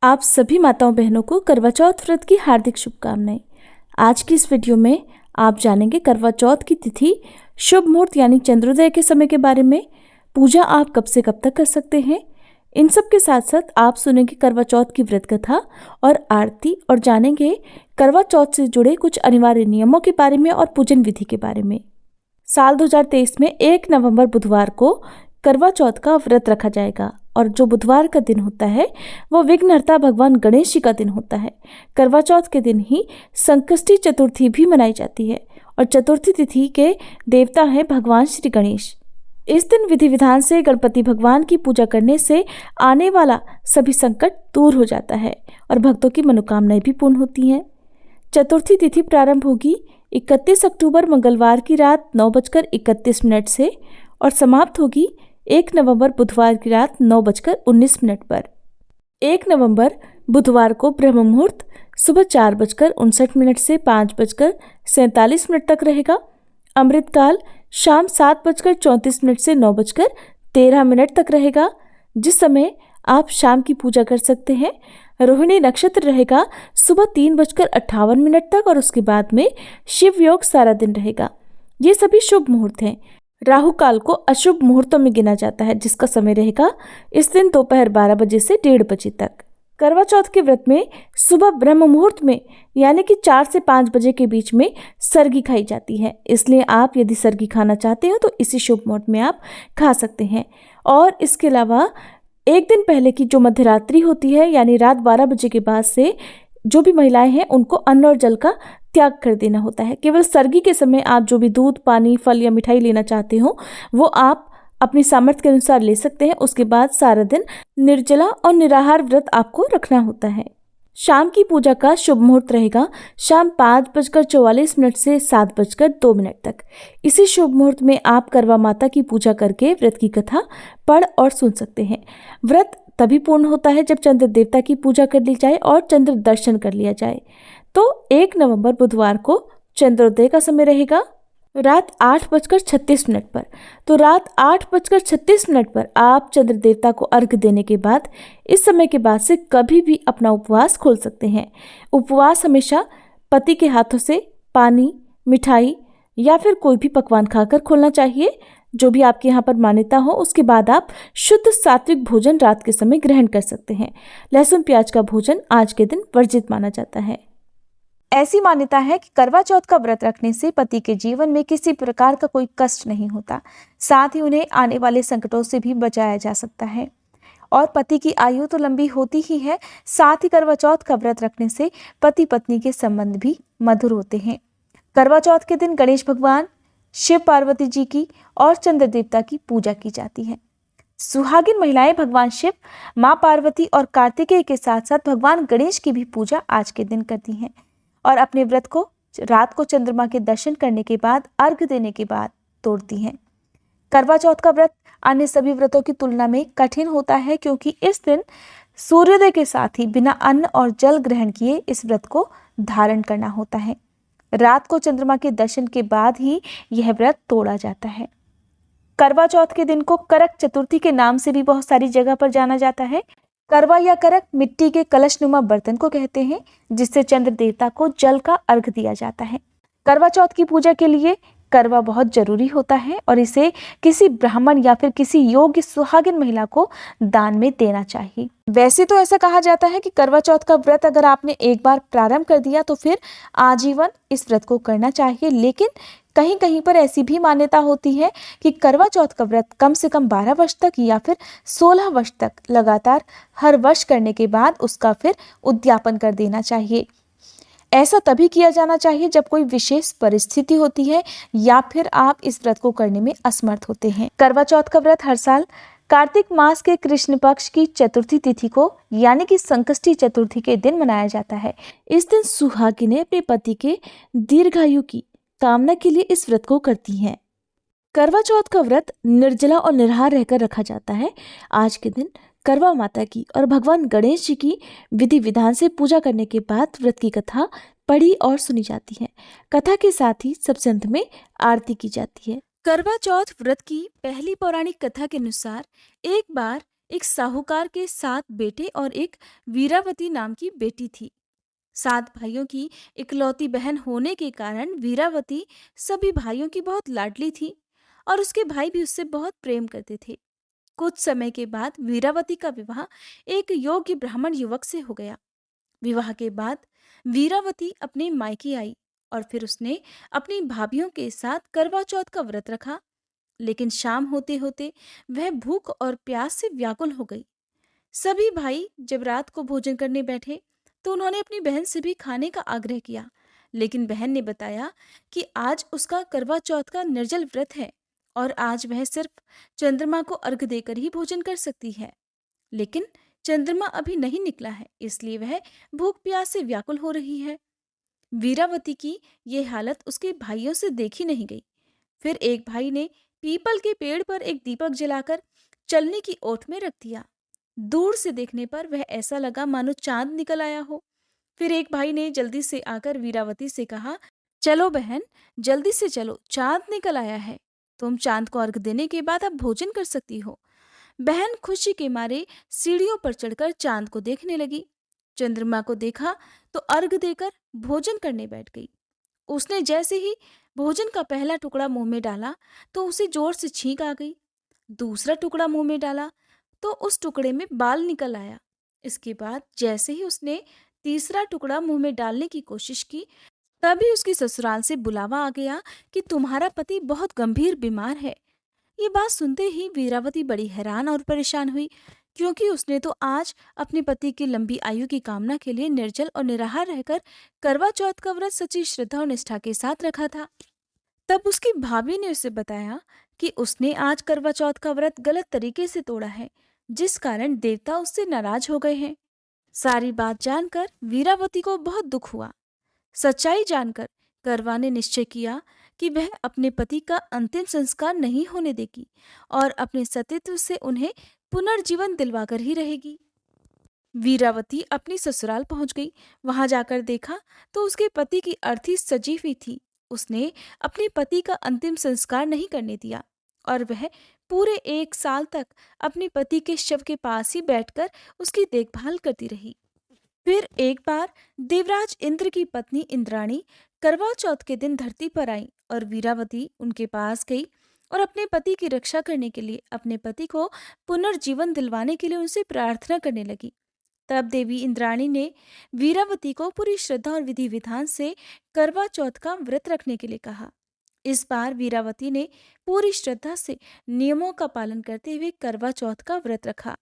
आप सभी माताओं बहनों को करवा चौथ व्रत की हार्दिक शुभकामनाएं। आज की इस वीडियो में आप जानेंगे करवा चौथ की तिथि, शुभ मुहूर्त यानी चंद्रोदय के समय के बारे में, पूजा आप कब से कब तक कर सकते हैं। इन सब के साथ साथ आप सुनेंगे करवा चौथ की व्रत कथा और आरती, और जानेंगे करवा चौथ से जुड़े कुछ अनिवार्य नियमों के बारे में और पूजन विधि के बारे में। साल 2023 में 1 नवंबर बुधवार को करवा चौथ का व्रत रखा जाएगा और जो बुधवार का दिन होता है वो विघ्नहर्ता भगवान गणेश जी का दिन होता है। करवा चौथ के दिन ही संकष्टी चतुर्थी भी मनाई जाती है और चतुर्थी तिथि के देवता हैं भगवान श्री गणेश। इस दिन विधि विधान से गणपति भगवान की पूजा करने से आने वाला सभी संकट दूर हो जाता है और भक्तों की मनोकामनाएं भी पूर्ण होती हैं। चतुर्थी तिथि प्रारंभ होगी 31 अक्टूबर मंगलवार की रात 9:31 से और समाप्त होगी 1 नवंबर बुधवार की रात 9:19 पर। 1 नवंबर बुधवार को ब्रह्म मुहूर्त सुबह 4:59 से 5:47 तक रहेगा। अमृतकाल शाम 7:34 से 9:13 तक रहेगा, जिस समय आप शाम की पूजा कर सकते हैं। रोहिणी नक्षत्र रहेगा सुबह 3:58 तक और उसके बाद में शिव योग सारा दिन रहेगा। ये सभी शुभ मुहूर्त हैं। राहु काल को अशुभ मुहूर्तों में गिना जाता है, जिसका समय रहेगा इस दिन दोपहर 12 बजे से 1:30 बजे तक। करवा चौथ के व्रत में सुबह ब्रह्म मुहूर्त में यानी कि 4 से 5 बजे के बीच में सरगी खाई जाती है, इसलिए आप यदि सरगी खाना चाहते हो तो इसी शुभ मुहूर्त में आप खा सकते हैं। और इसके अलावा एक दिन पहले की जो मध्यरात्रि होती है यानी रात 12 बजे के बाद से जो भी महिलाएं हैं उनको अन्न और जल का त्याग कर देना होता है। केवल सरगी के समय आप जो भी दूध, पानी, फल या मिठाई लेना चाहते हो वो आप अपनी सामर्थ्य के अनुसार ले सकते हैं। उसके बाद सारा दिन निर्जला और निराहार व्रत आपको रखना होता है। शाम की पूजा का शुभ मुहूर्त रहेगा शाम 5:44 से 7:02 तक। इसी शुभ मुहूर्त में आप करवा माता की पूजा करके व्रत की कथा पढ़ और सुन सकते हैं। व्रत तभी पूर्ण होता है जब चंद्र देवता की पूजा कर ली जाए और चंद्र दर्शन कर लिया जाए। तो 1 नवंबर बुधवार को चंद्रोदय का समय रहेगा रात 8:36 पर। तो रात 8:36 पर आप चंद्र देवता को अर्घ्य देने के बाद इस समय के बाद से कभी भी अपना उपवास खोल सकते हैं। उपवास हमेशा पति के हाथों से पानी, मिठाई या फिर कोई भी पकवान खाकर खोलना चाहिए, जो भी आपके यहाँ पर मान्यता हो। उसके बाद आप शुद्ध सात्विक भोजन रात के समय ग्रहण कर सकते हैं। लहसुन प्याज का भोजन आज के दिन वर्जित माना जाता है। ऐसी मान्यता है कि करवा चौथ का व्रत रखने से पति के जीवन में किसी प्रकार का कोई कष्ट नहीं होता, साथ ही उन्हें आने वाले संकटों से भी बचाया जा सकता है और पति की आयु तो लंबी होती ही है, साथ ही करवा चौथ का व्रत रखने से पति पत्नी के संबंध भी मधुर होते हैं। करवा चौथ के दिन गणेश भगवान, शिव पार्वती जी की और चंद्र देवता की पूजा की जाती है। सुहागिन महिलाएं भगवान शिव, माँ पार्वती और कार्तिकेय के साथ साथ भगवान गणेश की भी पूजा आज के दिन करती हैं और अपने व्रत को रात को चंद्रमा के दर्शन करने के बाद अर्घ्य देने के बाद तोड़ती हैं। करवा चौथ का व्रत अन्य सभी व्रतों की तुलना में कठिन होता है, क्योंकि इस दिन सूर्योदय के साथ ही बिना अन्न और जल ग्रहण किए इस व्रत को धारण करना होता है। रात को चंद्रमा के दर्शन के बाद ही यह व्रत तोड़ा जाता है। करवा चौथ के दिन को करक चतुर्थी के नाम से भी बहुत सारी जगह पर जाना जाता है। करवा या करक मिट्टी के कलशनुमा बर्तन को कहते हैं, जिससे चंद्र देवता को जल का अर्घ दिया जाता है। करवा चौथ की पूजा के लिए करवा बहुत जरूरी होता है और इसे किसी ब्राह्मण या फिर किसी योग्य सुहागिन महिला को दान में देना चाहिए। वैसे तो ऐसा कहा जाता है कि करवा चौथ का व्रत अगर आपने एक बार प्रारंभ कर दिया तो फिर आजीवन इस व्रत को करना चाहिए, लेकिन कहीं कहीं पर ऐसी भी मान्यता होती है कि करवा चौथ का व्रत कम से कम 12 वर्ष तक या फिर 16 वर्ष तक लगातार हर वर्ष करने के बाद उसका फिर उद्यापन कर देना चाहिए। ऐसा तभी किया जाना चाहिए जब कोई विशेष परिस्थिति होती है या फिर आप इस व्रत को करने में असमर्थ होते हैं। करवा चौथ का व्रत हर साल कार्तिक मास के कृष्ण पक्ष की चतुर्थी तिथि को यानी कि संकष्टी चतुर्थी के दिन मनाया जाता है। इस दिन सुहागिनें अपने पति के दीर्घायु की कामना के लिए इस व्रत को करती हैं। करवा चौथ का व्रत निर्जला और निराहार रहकर रखा जाता है। आज के दिन करवा माता की और भगवान गणेश जी की विधि विधान से पूजा करने के बाद व्रत की कथा पढ़ी और सुनी जाती है। कथा के साथ ही सबसे अंत में आरती की जाती है। करवा चौथ व्रत की पहली पौराणिक कथा के अनुसार एक बार एक साहूकार के 7 बेटे और एक वीरावती नाम की बेटी थी। 7 भाइयों की इकलौती बहन होने के कारण वीरावती सभी भाइयों की बहुत लाडली थी और उसके भाई भी उससे बहुत प्रेम करते थे। कुछ समय के बाद वीरावती का विवाह एक योग्य ब्राह्मण युवक से हो गया। विवाह के बाद वीरावती अपने मायके आई और फिर उसने अपनी भाभियों के साथ करवा चौथ का व्रत रखा। लेकिन शाम होते होते वह भूख और प्यास से व्याकुल हो गई। सभी भाई जब रात को भोजन करने बैठे तो उन्होंने अपनी बहन से भी खाने का आग्रह किया, लेकिन बहन ने बताया कि आज उसका करवा चौथ का निर्जल व्रत है और आज वह सिर्फ चंद्रमा को अर्घ देकर ही भोजन कर सकती है। लेकिन चंद्रमा अभी नहीं निकला है, इसलिए वह भूख प्यास से व्याकुल हो रही है। वीरावती की ये हालत उसके भाइयों से देखी नहीं गई। फिर एक भाई ने पीपल के पेड़ पर एक दीपक जलाकर चलने की ओट में रख दिया। दूर से देखने पर वह ऐसा लगा मानो चांद निकल आया हो। फिर एक भाई ने जल्दी से आकर वीरावती से कहा, चलो बहन, जल्दी से चलो, चांद निकल आया है। तुम चांद को अर्घ देने के बाद अब भोजन कर सकती हो। बहन खुशी के मारे सीढ़ियों पर चढ़कर चांद को देखने लगी। चंद्रमा को देखा तो अर्घ देकर भोजन करने बैठ गई। उसने जैसे ही भोजन का पहला टुकड़ा मुंह में डाला तो उसे जोर से छींक आ गई। दूसरा टुकड़ा मुंह में डाला तो उस टुकड़े में बाल निकल आया। इसके बाद जैसे ही उसने तीसरा टुकड़ा मुंह में डालने की कोशिश की, तभी उसकी ससुराल से बुलावा आ गया कि तुम्हारा पति बहुत गंभीर बीमार है। ये बात सुनते ही वीरावती बड़ी हैरान और परेशान हुई, क्योंकि उसने तो आज अपने पति की लंबी आयु की कामना के लिए निर्जल और निराहार रहकर करवा चौथ का व्रत सच्ची श्रद्धा और निष्ठा के साथ रखा था। तब उसकी भाभी ने उसे बताया कि उसने आज करवा चौथ का व्रत गलत तरीके से तोड़ा है, जिस कारण देवता उससे नाराज हो गए हैं। सारी बात जानकर वीरावती को बहुत दुख हुआ। सच्चाई जानकर करवा ने निश्चय किया कि वह अपने पति का अंतिम संस्कार नहीं होने देगी और अपने सतीत्व से उन्हें पुनर्जीवन दिलवाकर ही रहेगी। वीरावती अपनी ससुराल पहुंच गई। वहां जाकर देखा तो उसके पति की अर्थी सजी हुई थी। उसने अपने पति का अंतिम संस्कार नहीं करने दिया और वह पूरे 1 साल तक अपने पति के शव के पास ही बैठकर उसकी देखभाल करती रही। फिर एक बार देवराज इंद्र की पत्नी इंद्राणी करवा चौथ के दिन धरती पर आई और वीरावती उनके पास गई और अपने पति की रक्षा करने के लिए, अपने पति को पुनर्जीवन दिलवाने के लिए उनसे प्रार्थना करने लगी। तब देवी इंद्राणी ने वीरावती को पूरी श्रद्धा और विधि विधान से करवा चौथ का व्रत रखने के लिए कहा। इस बार वीरावती ने पूरी श्रद्धा से नियमों का पालन करते हुए करवा चौथ का व्रत रखा।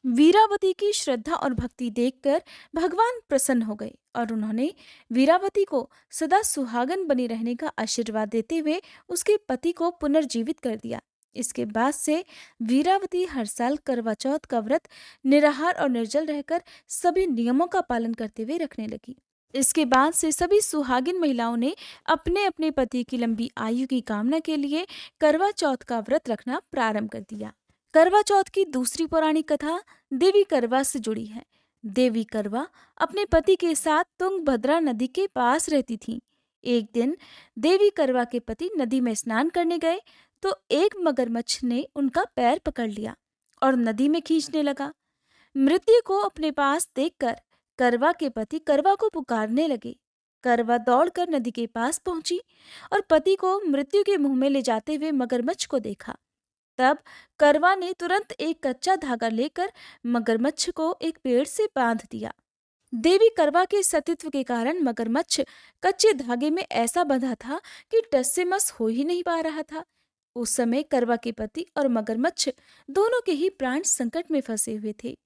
वीरावती की श्रद्धा और भक्ति देखकर भगवान प्रसन्न हो गए और उन्होंने वीरावती को सदा सुहागन बनी रहने का आशीर्वाद देते हुए उसके पति को पुनर्जीवित कर दिया। इसके बाद से वीरावती हर साल करवा चौथ का व्रत निराहार और निर्जल रहकर सभी नियमों का पालन करते हुए रखने लगी। इसके बाद से सभी सुहागिन महिलाओं ने अपने अपने पति की लंबी आयु की कामना के लिए करवा चौथ का व्रत रखना प्रारंभ कर दिया। करवा चौथ की दूसरी पौराणिक कथा देवी करवा से जुड़ी है। देवी करवा अपने पति के साथ तुंगभद्रा नदी के पास रहती थीं। एक दिन देवी करवा के पति नदी में स्नान करने गए तो एक मगरमच्छ ने उनका पैर पकड़ लिया और नदी में खींचने लगा। मृत्यु को अपने पास देखकर करवा के पति करवा को पुकारने लगे। करवा दौड़कर नदी के पास पहुंची और पति को मृत्यु के मुंह में ले जाते हुए मगरमच्छ को देखा। तब करवा ने तुरंत एक कच्चा धागा लेकर मगरमच्छ को एक पेड़ से बांध दिया। देवी करवा के सतीत्व के कारण मगरमच्छ कच्चे धागे में ऐसा बंधा था कि टस से मस हो ही नहीं पा रहा था। उस समय करवा के पति और मगरमच्छ दोनों के ही प्राण संकट में फंसे हुए थे।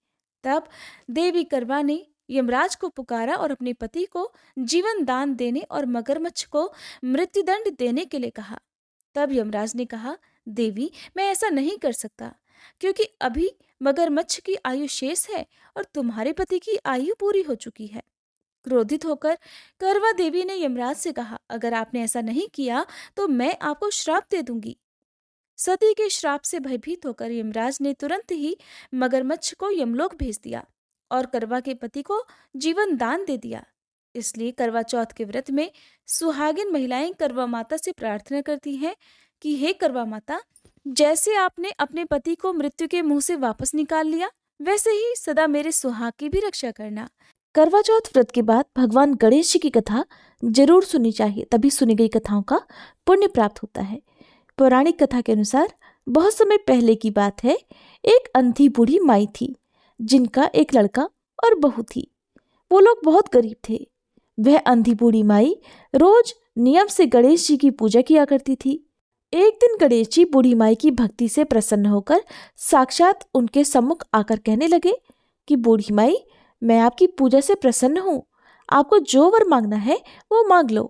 तब देवी करवा ने यमराज को पुकारा और अपने पति को जीवन दान देने और मगरमच्छ को मृत्युदंड देने के लिए कहा। तब यमराज ने कहा, देवी, मैं ऐसा नहीं कर सकता, क्योंकि अभी मगरमच्छ की आयु शेष है और तुम्हारे पति की आयु पूरी हो चुकी है। क्रोधित होकर करवा देवी ने यमराज से कहा, अगर आपने ऐसा नहीं किया तो मैं आपको श्राप दे दूंगी। सती के श्राप से भयभीत होकर यमराज ने तुरंत ही मगरमच्छ को यमलोक भेज दिया और करवा के पति को जीवन दान दे दिया। इसलिए करवा चौथ के व्रत में सुहागिन महिलाएं करवा माता से प्रार्थना करती हैं कि हे करवा माता, जैसे आपने अपने पति को मृत्यु के मुंह से वापस निकाल लिया, वैसे ही सदा मेरे सुहाग की भी रक्षा करना। करवा चौथ व्रत के बाद भगवान गणेश जी की कथा जरूर सुननी चाहिए, तभी सुनी गई कथाओं का पुण्य प्राप्त होता है। पौराणिक कथा के अनुसार बहुत समय पहले की बात है, एक अंधी बूढ़ी माई थी जिनका एक लड़का और बहू थी। वो लोग बहुत गरीब थे। वह अंधी बूढ़ी माई रोज नियम से गणेश जी की पूजा किया करती थी। एक दिन गणेश जी बूढ़ी माई की भक्ति से प्रसन्न होकर साक्षात उनके सम्मुख आकर कहने लगे कि बूढ़ी माई, मैं आपकी पूजा से प्रसन्न हूँ, आपको जो वर मांगना है वो मांग लो।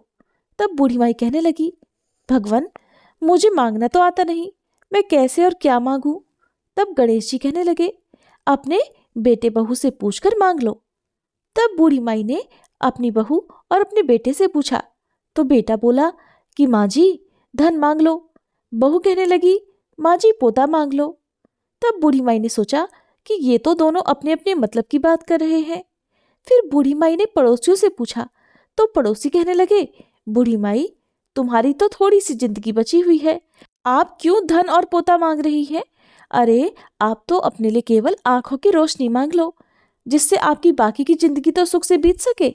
तब बूढ़ी माई कहने लगी, भगवान, मुझे मांगना तो आता नहीं, मैं कैसे और क्या मांगूं? तब गणेश जी कहने लगे, अपने बेटे बहू से पूछकर मांग लो। तब बूढ़ी माई ने अपनी बहू और अपने बेटे से पूछा तो बेटा बोला कि माँ जी, धन मांग लो। बहू कहने लगी, माँ जी, पोता मांग लो। तब बूढ़ी माई ने सोचा कि ये तो दोनों अपने अपने मतलब की बात कर रहे हैं। फिर बूढ़ी माई ने पड़ोसियों से पूछा तो पड़ोसी कहने लगे, बूढ़ी माई, तुम्हारी तो थोड़ी सी जिंदगी बची हुई है, आप क्यों धन और पोता मांग रही हैं? अरे, आप तो अपने लिए केवल आंखों की रोशनी मांग लो, जिससे आपकी बाकी की जिंदगी तो सुख से बीत सके।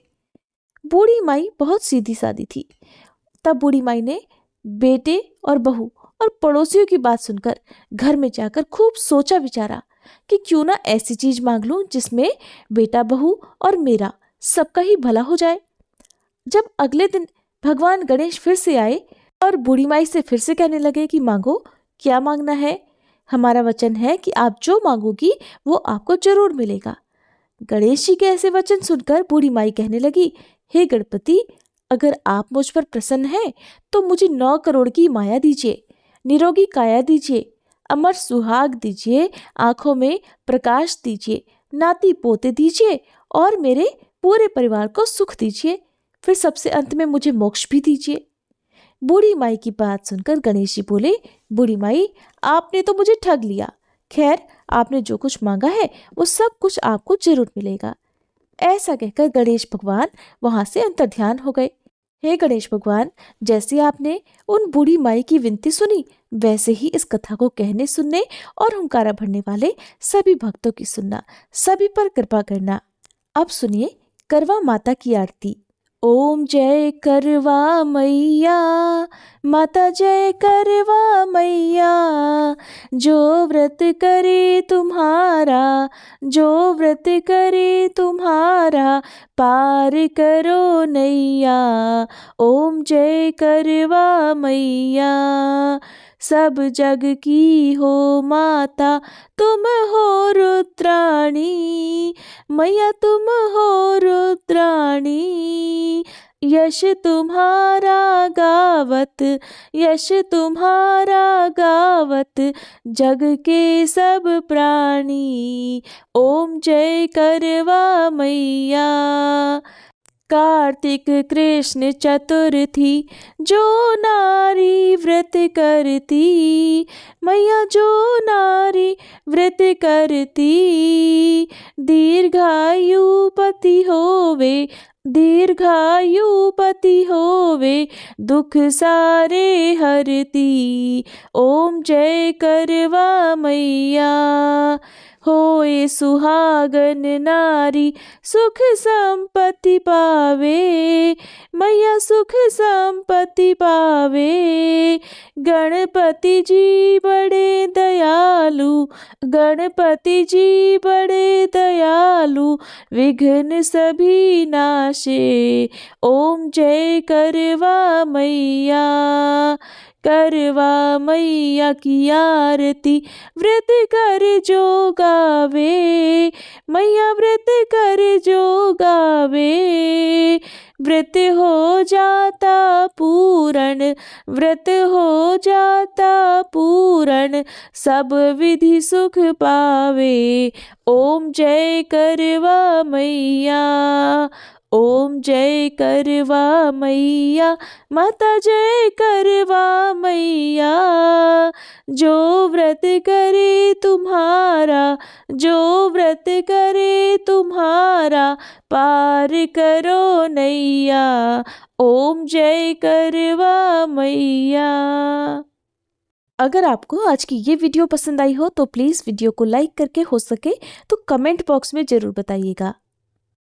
बूढ़ी माई बहुत सीधी सादी थी। तब बूढ़ी माई ने बेटे और बहू और पड़ोसियों की बात सुनकर घर में जाकर खूब सोचा विचारा कि क्यों ना ऐसी चीज मांग लूं जिसमें बेटा बहू और मेरा सबका ही भला हो जाए। जब अगले दिन भगवान गणेश फिर से आए और बूढ़ी माई से फिर से कहने लगे कि मांगो, क्या मांगना है? हमारा वचन है कि आप जो मांगोगी वो आपको जरूर मिलेगा। गणेश जी के ऐसे वचन सुनकर बूढ़ी माई कहने लगी, हे गणपति, अगर आप मुझ पर प्रसन्न हैं तो मुझे 9 करोड़ की माया दीजिए, निरोगी काया दीजिए, अमर सुहाग दीजिए, आंखों में प्रकाश दीजिए, नाती पोते दीजिए और मेरे पूरे परिवार को सुख दीजिए। फिर सबसे अंत में मुझे मोक्ष भी दीजिए। बूढ़ी माई की बात सुनकर गणेश जी बोले, बूढ़ी माई, आपने तो मुझे ठग लिया। खैर, आपने जो कुछ मांगा है वो सब कुछ आपको जरूर मिलेगा। ऐसा कहकर गणेश भगवान वहां से अंतर्ध्यान हो गए। हे गणेश भगवान, जैसे आपने उन बूढ़ी माई की विनती सुनी, वैसे ही इस कथा को कहने, सुनने और हुंकारा भरने वाले सभी भक्तों की सुनना, सभी पर कृपा करना। अब सुनिए करवा माता की आरती। ओम जय करवा मैया, माता जय करवा मैया, जो व्रत करे तुम्हारा, जो व्रत करे तुम्हारा, पार करो नैया। ओम जय करवा मैया, सब जग की हो माता, तुम हो रुद्राणी, मैया तुम हो रुद्राणी। यश तुम्हारा गावत, यश तुम्हारा गावत, जग के सब प्राणी। ओम जय करवा मैया। कार्तिक कृष्ण चतुर्थी, जो नारी व्रत करती, मैया जो नारी व्रत करती, दीर्घायु पति होवे, दीर्घायु पति होवे, दुख सारे हरती। ओम जय करवा मैया। होए सुहागन नारी, सुख संपत्ति पावे, मैया सुख संपत्ति पावे। गणपति जी बड़े दयालु, गणपति जी बड़े दयालु, विघ्न सभी नाशे। ओम जय करवा मैया। करवा मैया की आरती, व्रत कर जो गावे, मैया व्रत कर जो गावे, व्रत हो जाता पूर्ण, व्रत हो जाता पूर्ण, सब विधि सुख पावे। ओम जय करवा मैया। ओम जय करवा मैया, माता जय करवा मैया, जो व्रत करे तुम्हारा, जो व्रत करे तुम्हारा, पार करो नैया। ओम जय करवा मैया। अगर आपको आज की ये वीडियो पसंद आई हो तो प्लीज़ वीडियो को लाइक करके हो सके तो कमेंट बॉक्स में ज़रूर बताइएगा।